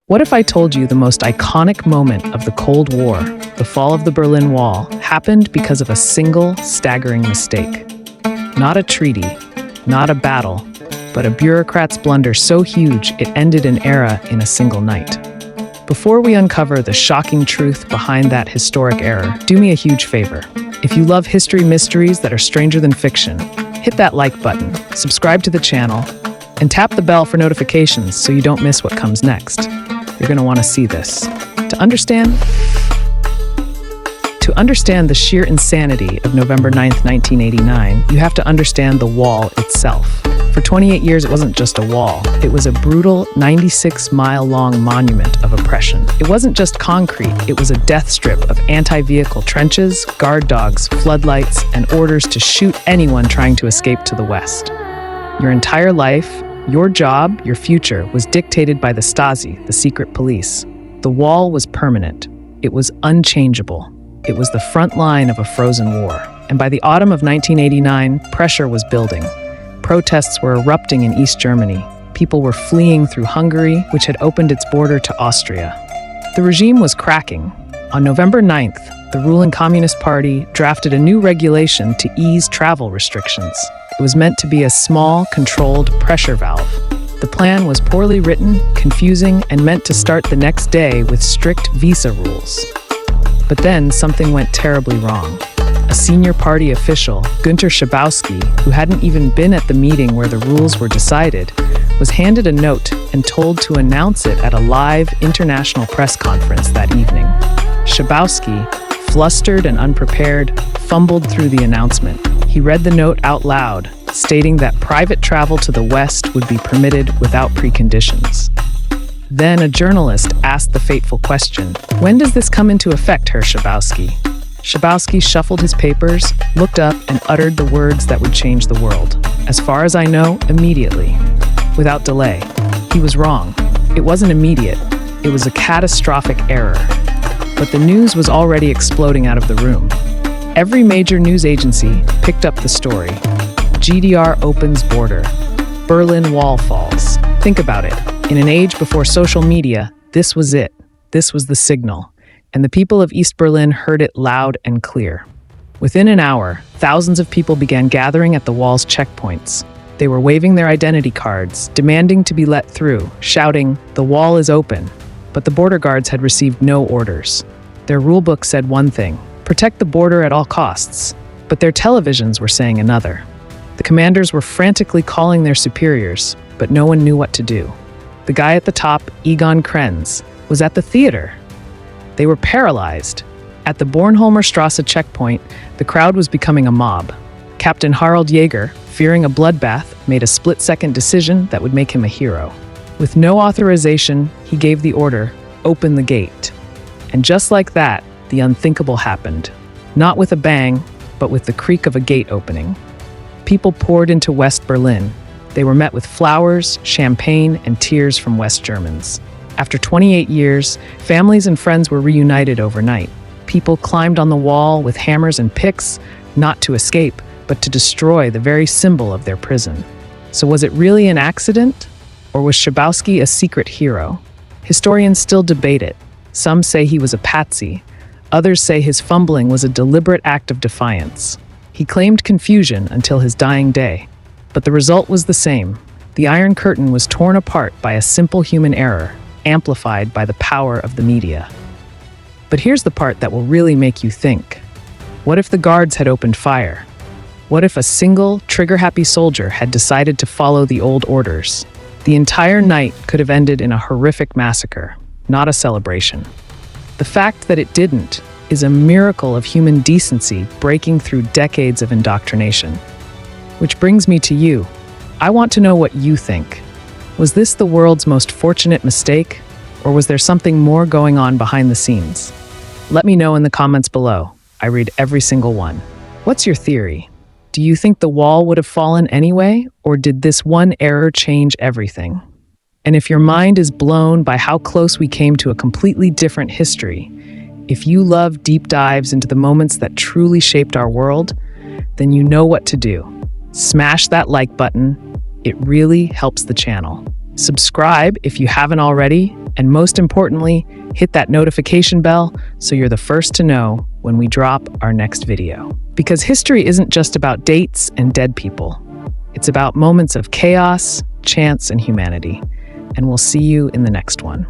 What if I told you the most iconic moment of the Cold War, the fall of the Berlin Wall, happened because of a single staggering mistake? Not a treaty, not a battle, but a bureaucrat's blunder so huge it ended an era in a single night. Before we uncover the shocking truth behind that historic error, do me a huge favor. If you love history mysteries that are stranger than fiction, hit that like button, subscribe to the channel, and tap the bell for notifications so you don't miss what comes next. You're going to want to see this. To understand the sheer insanity of November 9th, 1989, you have to understand the wall itself. For 28 years, it wasn't just a wall. It was a brutal 96-mile-long monument of oppression. It wasn't just concrete. It was a death strip of anti-vehicle trenches, guard dogs, floodlights, and orders to shoot anyone trying to escape to the west. Your entire life, your job, your future was dictated by the Stasi, the secret police. The wall was permanent. It was unchangeable. It was the front line of a frozen war. And by the autumn of 1989, pressure was building. Protests were erupting in East Germany. People were fleeing through Hungary, which had opened its border to Austria. The regime was cracking. On November 9th, the ruling Communist Party drafted a new regulation to ease travel restrictions. It was meant to be a small, controlled pressure valve. The plan was poorly written, confusing, and meant to start the next day with strict visa rules. But then something went terribly wrong. A senior party official, Günter Schabowski, who hadn't even been at the meeting where the rules were decided, was handed a note and told to announce it at a live international press conference that evening. Schabowski, flustered and unprepared, fumbled through the announcement. He read the note out loud, stating that private travel to the West would be permitted without preconditions. Then a journalist asked the fateful question, "When does this come into effect, Herr Schabowski?" Schabowski shuffled his papers, looked up, and uttered the words that would change the world. "As far as I know, immediately." Without delay. He was wrong. It wasn't immediate. It was a catastrophic error. But the news was already exploding out of the room. Every major news agency picked up the story. GDR opens border. Berlin Wall falls. Think about it. In an age before social media, this was it. This was the signal. And the people of East Berlin heard it loud and clear. Within an hour, thousands of people began gathering at the wall's checkpoints. They were waving their identity cards, demanding to be let through, shouting, "The wall is open." But the border guards had received no orders. Their rulebook said one thing: protect the border at all costs. But their televisions were saying another. The commanders were frantically calling their superiors, but no one knew what to do. The guy at the top, Egon Krenz, was at the theater. They were paralyzed. At the Bornholmer Strasse checkpoint, the crowd was becoming a mob. Captain Harald Jaeger, fearing a bloodbath, made a split-second decision that would make him a hero. With no authorization, he gave the order, "Open the gate." And just like that, the unthinkable happened. Not with a bang, but with the creak of a gate opening. People poured into West Berlin. They were met with flowers, champagne, and tears from West Germans. After 28 years, families and friends were reunited overnight. People climbed on the wall with hammers and picks, not to escape, but to destroy the very symbol of their prison. So was it really an accident? Or was Schabowski a secret hero? Historians still debate it. Some say he was a patsy. Others say his fumbling was a deliberate act of defiance. He claimed confusion until his dying day. But the result was the same. The Iron Curtain was torn apart by a simple human error, amplified by the power of the media. But here's the part that will really make you think. What if the guards had opened fire? What if a single, trigger-happy soldier had decided to follow the old orders? The entire night could have ended in a horrific massacre, not a celebration. The fact that it didn't is a miracle of human decency breaking through decades of indoctrination. Which brings me to you. I want to know what you think. Was this the world's most fortunate mistake, or was there something more going on behind the scenes? Let me know in the comments below. I read every single one. What's your theory? Do you think the wall would have fallen anyway, or did this one error change everything? And if your mind is blown by how close we came to a completely different history, if you love deep dives into the moments that truly shaped our world, then you know what to do. Smash that like button. It really helps the channel. Subscribe if you haven't already, And most importantly, hit that notification bell so you're the first to know when we drop our next video. Because history isn't just about dates and dead people. It's about moments of chaos, chance, and humanity. And we'll see you in the next one.